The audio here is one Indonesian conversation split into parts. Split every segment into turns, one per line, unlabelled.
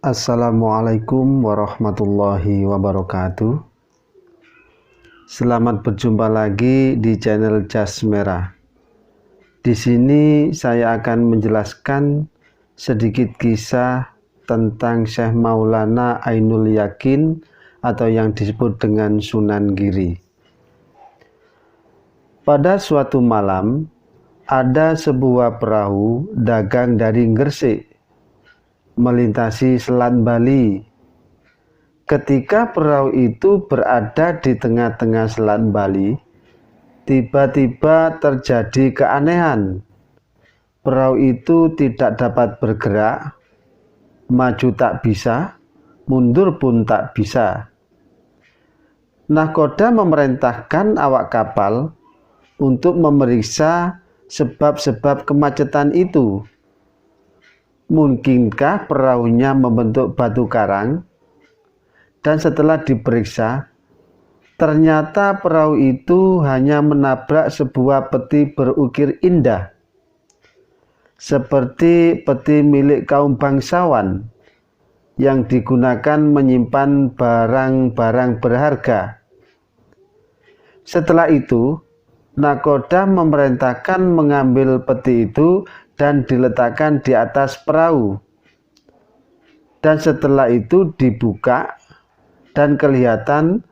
Assalamualaikum warahmatullahi wabarakatuh. Selamat berjumpa lagi di channel Jas Merah. Di sini saya akan menjelaskan sedikit kisah tentang Syekh Maulana Ainul Yakin atau yang disebut dengan Sunan Giri. Pada suatu malam, ada sebuah perahu dagang dari Gresik melintasi Selat Bali. Ketika perahu itu berada di tengah-tengah Selat Bali, tiba-tiba terjadi keanehan. Perahu itu tidak dapat bergerak, maju tak bisa, mundur pun tak bisa. Nahkoda memerintahkan awak kapal untuk memeriksa sebab-sebab kemacetan itu. Mungkinkah perahunya membentuk batu karang? Dan setelah diperiksa, ternyata perahu itu hanya menabrak sebuah peti berukir indah, seperti peti milik kaum bangsawan yang digunakan menyimpan barang-barang berharga. Setelah itu, nahkoda memerintahkan mengambil peti itu dan diletakkan di atas perahu. Dan setelah itu dibuka dan kelihatan,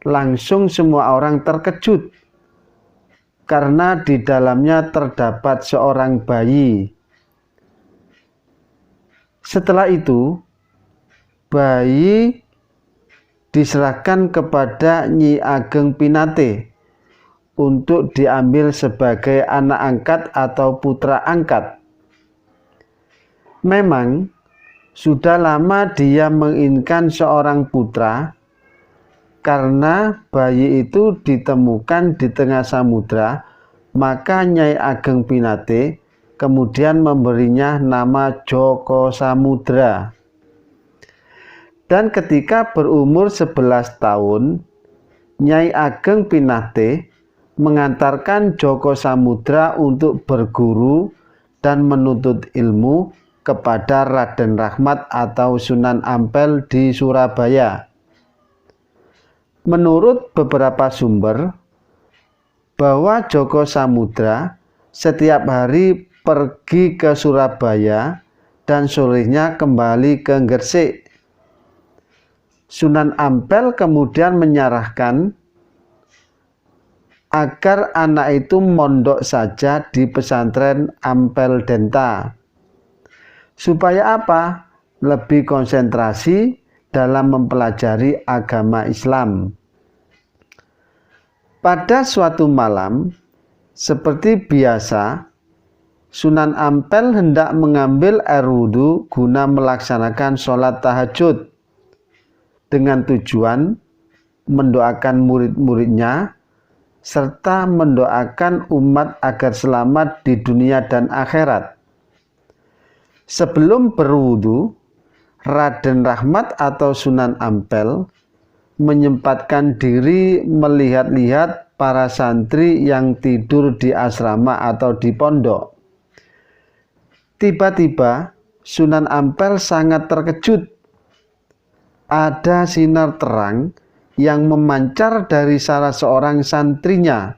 langsung semua orang terkejut karena di dalamnya terdapat seorang bayi. Setelah itu, bayi diserahkan kepada Nyi Ageng Pinate untuk diambil sebagai anak angkat atau putra angkat. Memang sudah lama dia menginginkan seorang putra, karena bayi itu ditemukan di tengah samudra, maka Nyai Ageng Pinate kemudian memberinya nama Joko Samudra. Dan ketika berumur 11 tahun, Nyai Ageng Pinate mengantarkan Joko Samudra untuk berguru dan menuntut ilmu kepada Raden Rahmat atau Sunan Ampel di Surabaya. Menurut beberapa sumber, bahwa Joko Samudra setiap hari pergi ke Surabaya dan sorenya kembali ke Gresik. Sunan Ampel kemudian menyarankan agar anak itu mondok saja di pesantren Ampel Denta. Supaya apa? Lebih konsentrasi dalam mempelajari agama Islam. Pada suatu malam, seperti biasa, Sunan Ampel hendak mengambil air wudhu guna melaksanakan sholat tahajud dengan tujuan mendoakan murid-muridnya serta mendoakan umat agar selamat di dunia dan akhirat. Sebelum berwudu, Raden Rahmat atau Sunan Ampel menyempatkan diri melihat-lihat para santri yang tidur di asrama atau di pondok. Tiba-tiba Sunan Ampel sangat terkejut. Ada sinar terang yang memancar dari salah seorang santrinya.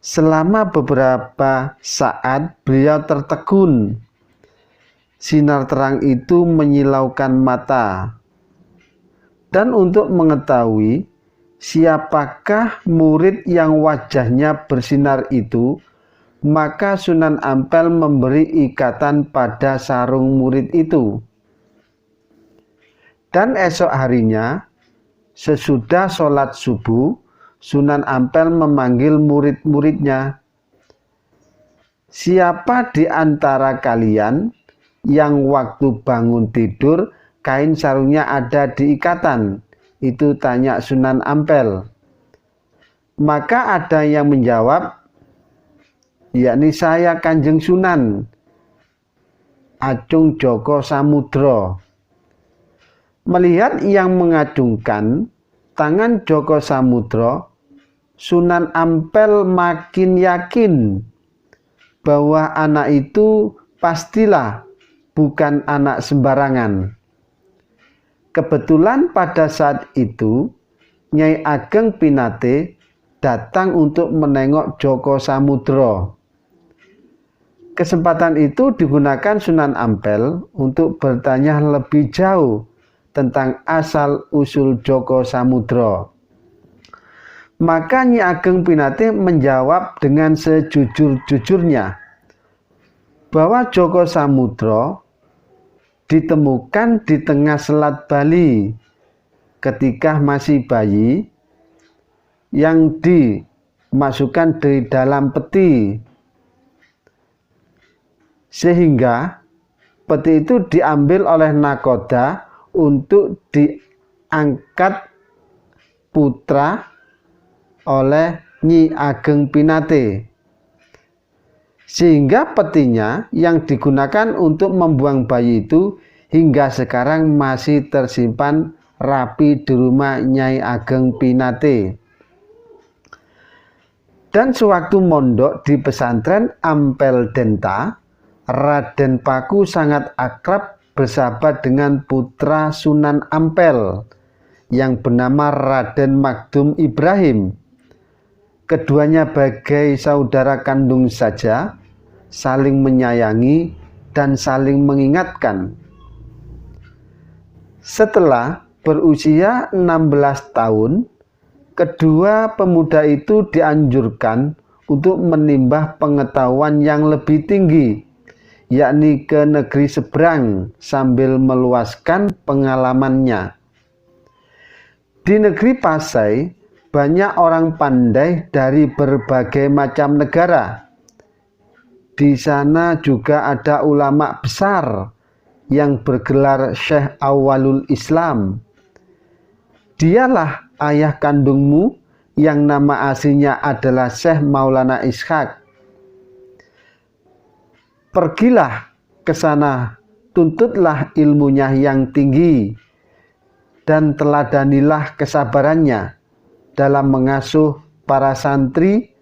Selama beberapa saat beliau tertegun. Sinar terang itu menyilaukan mata. Dan untuk mengetahui siapakah murid yang wajahnya bersinar itu, maka Sunan Ampel memberi ikatan pada sarung murid itu. Dan esok harinya, sesudah sholat subuh, Sunan Ampel memanggil murid-muridnya. Siapa di antara kalian yang waktu bangun tidur kain sarungnya ada di ikatan? Itu tanya Sunan Ampel. Maka ada yang menjawab, yakni saya Kanjeng Sunan, Acung Joko Samudra. Melihat yang mengacungkan tangan Joko Samudra, Sunan Ampel makin yakin bahwa anak itu pastilah bukan anak sembarangan. Kebetulan pada saat itu Nyai Ageng Pinate datang untuk menengok Djoko Samudro. Kesempatan itu digunakan Sunan Ampel untuk bertanya lebih jauh tentang asal-usul Djoko Samudro. Maka Nyai Ageng Pinate menjawab dengan sejujur-jujurnya bahwa Djoko Samudro ditemukan di tengah Selat Bali ketika masih bayi yang dimasukkan di dalam peti, sehingga peti itu diambil oleh nakoda untuk diangkat putra oleh Nyi Ageng Pinate, sehingga petinya yang digunakan untuk membuang bayi itu hingga sekarang masih tersimpan rapi di rumah Nyai Ageng Pinate. Dan sewaktu mondok di pesantren Ampel Denta, Raden Paku sangat akrab bersahabat dengan putra Sunan Ampel yang bernama Raden Magdum Ibrahim. Keduanya bagai saudara kandung saja, saling menyayangi dan saling mengingatkan. Setelah berusia 16 tahun, kedua pemuda itu dianjurkan untuk menimba pengetahuan yang lebih tinggi, yakni ke negeri seberang sambil meluaskan pengalamannya. Di negeri Pasai, banyak orang pandai dari berbagai macam negara. Di sana juga ada ulama besar yang bergelar Syekh Awalul Islam. Dialah ayah kandungmu yang nama aslinya adalah Syekh Maulana Ishaq. Pergilah ke sana, tuntutlah ilmunya yang tinggi, dan teladanilah kesabarannya dalam mengasuh para santri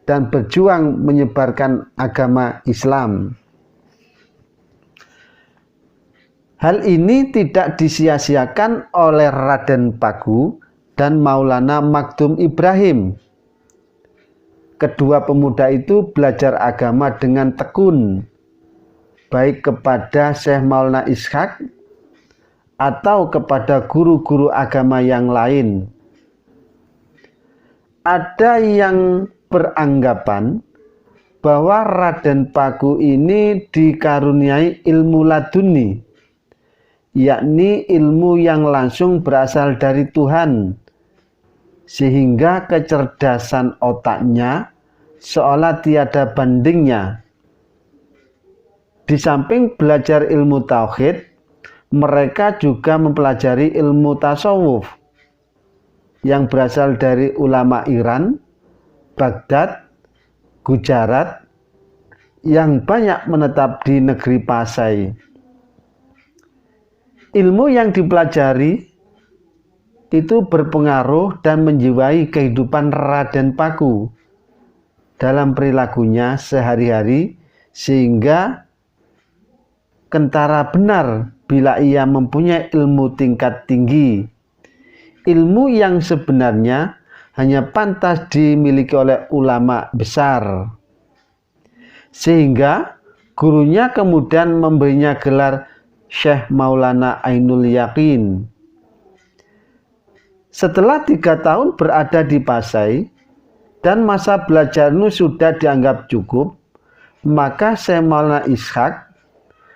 dan berjuang menyebarkan agama Islam. Hal ini tidak disia-siakan oleh Raden Paku dan Maulana Magdum Ibrahim. Kedua pemuda itu belajar agama dengan tekun, baik kepada Syekh Maulana Ishaq atau kepada guru-guru agama yang lain. Ada yang beranggapan bahwa Raden Paku ini dikaruniai ilmu laduni, yakni ilmu yang langsung berasal dari Tuhan, sehingga kecerdasan otaknya seolah tiada bandingnya. Di samping belajar ilmu tauhid, mereka juga mempelajari ilmu tasawuf yang berasal dari ulama Iran, Baghdad, Gujarat yang banyak menetap di negeri Pasai. Ilmu yang dipelajari itu berpengaruh dan menjiwai kehidupan Raden Paku dalam perilakunya sehari-hari, sehingga kentara benar bila ia mempunyai ilmu tingkat tinggi. Ilmu yang sebenarnya hanya pantas dimiliki oleh ulama besar. Sehingga gurunya kemudian memberinya gelar Syekh Maulana Ainul Yakin. Setelah 3 tahun berada di Pasai dan masa belajarnya sudah dianggap cukup, maka Syekh Maulana Ishaq,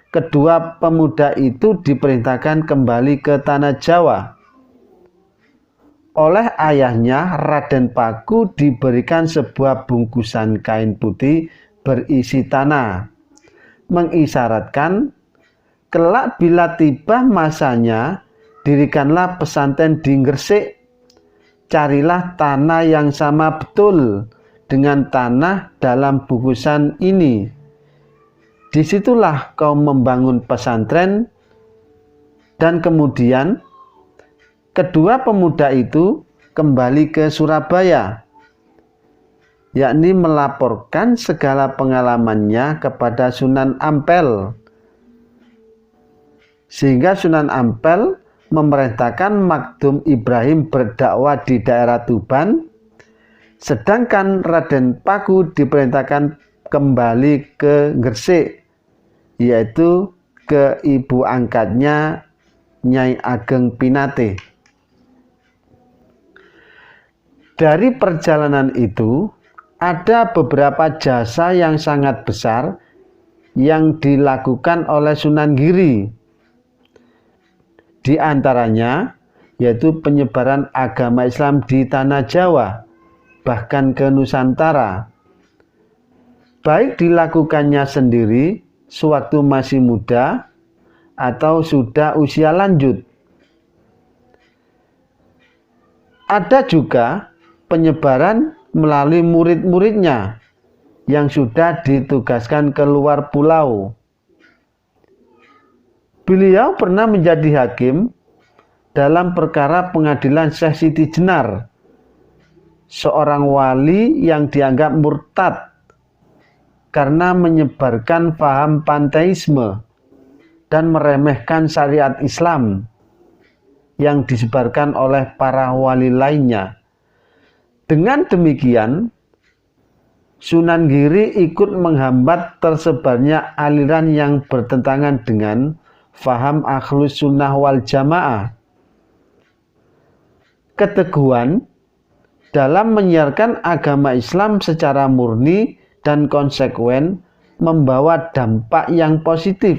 kedua pemuda itu diperintahkan kembali ke tanah Jawa. Oleh ayahnya, Raden Paku diberikan sebuah bungkusan kain putih berisi tanah, mengisyaratkan kelak bila tiba masanya, dirikanlah pesantren di Gresik. Carilah tanah yang sama betul dengan tanah dalam bungkusan ini. Disitulah kau membangun pesantren. Dan kemudian kedua pemuda itu kembali ke Surabaya, yakni melaporkan segala pengalamannya kepada Sunan Ampel. Sehingga Sunan Ampel memerintahkan Makdum Ibrahim berdakwah di daerah Tuban, sedangkan Raden Paku diperintahkan kembali ke Gresik, yaitu ke ibu angkatnya Nyai Ageng Pinate. Dari perjalanan itu, ada beberapa jasa yang sangat besar yang dilakukan oleh Sunan Giri. Di antaranya yaitu penyebaran agama Islam di tanah Jawa, bahkan ke Nusantara. Baik dilakukannya sendiri sewaktu masih muda atau sudah usia lanjut. Ada juga penyebaran melalui murid-muridnya yang sudah ditugaskan ke luar pulau. Beliau pernah menjadi hakim dalam perkara pengadilan Syekh Siti Jenar, seorang wali yang dianggap murtad karena menyebarkan paham panteisme dan meremehkan syariat Islam yang disebarkan oleh para wali lainnya. Dengan demikian, Sunan Giri ikut menghambat tersebarnya aliran yang bertentangan dengan faham Ahlus Sunnah wal Jamaah. Keteguhan dalam menyiarkan agama Islam secara murni dan konsekuen membawa dampak yang positif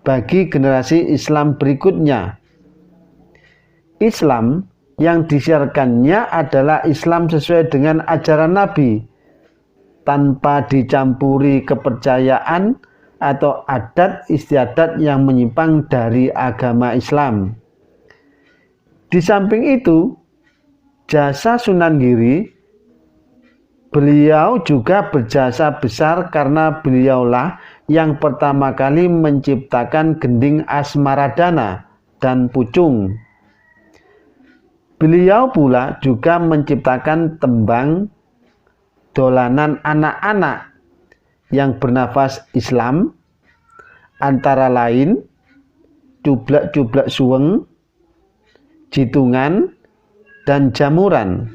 bagi generasi Islam berikutnya. Islam yang disiarkannya adalah Islam sesuai dengan ajaran Nabi, tanpa dicampuri kepercayaan atau adat istiadat yang menyimpang dari agama Islam. Di samping itu, jasa Sunan Giri, beliau juga berjasa besar karena beliaulah yang pertama kali menciptakan gending Asmaradana dan Pucung. Beliau pula juga menciptakan tembang dolanan anak-anak yang bernafas Islam, antara lain Cublak-cublak suweng, jitungan, dan jamuran.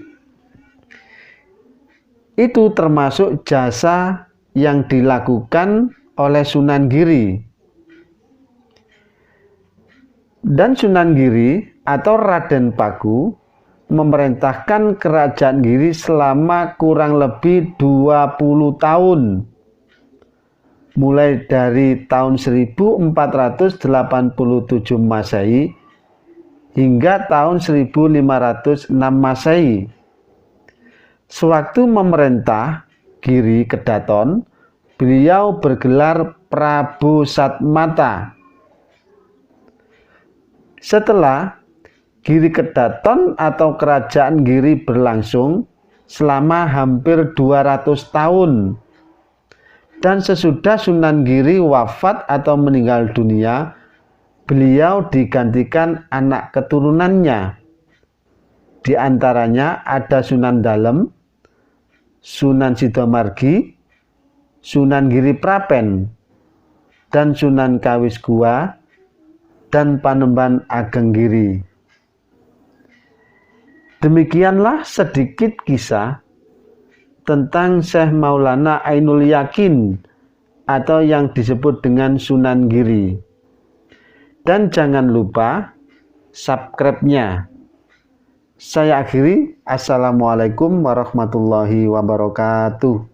Itu termasuk jasa yang dilakukan oleh Sunan Giri. Dan Sunan Giri atau Raden Paku memerintahkan kerajaan Giri selama kurang lebih 20 tahun, mulai dari tahun 1487 Masehi hingga tahun 1506 Masehi. Sewaktu memerintah Giri Kedaton, beliau bergelar Prabu Satmata. Setelah Giri Kedaton atau kerajaan Giri berlangsung selama hampir 200 tahun, dan sesudah Sunan Giri wafat atau meninggal dunia, beliau digantikan anak keturunannya. Di antaranya ada Sunan Dalem, Sunan Sidomargi, Sunan Giri Prapen, dan Sunan Kawis Gua, dan Panembahan Ageng Giri. Demikianlah sedikit kisah tentang Syekh Maulana Ainul Yakin atau yang disebut dengan Sunan Giri. Dan jangan lupa subscribe-nya. Saya akhiri. Assalamualaikum warahmatullahi wabarakatuh.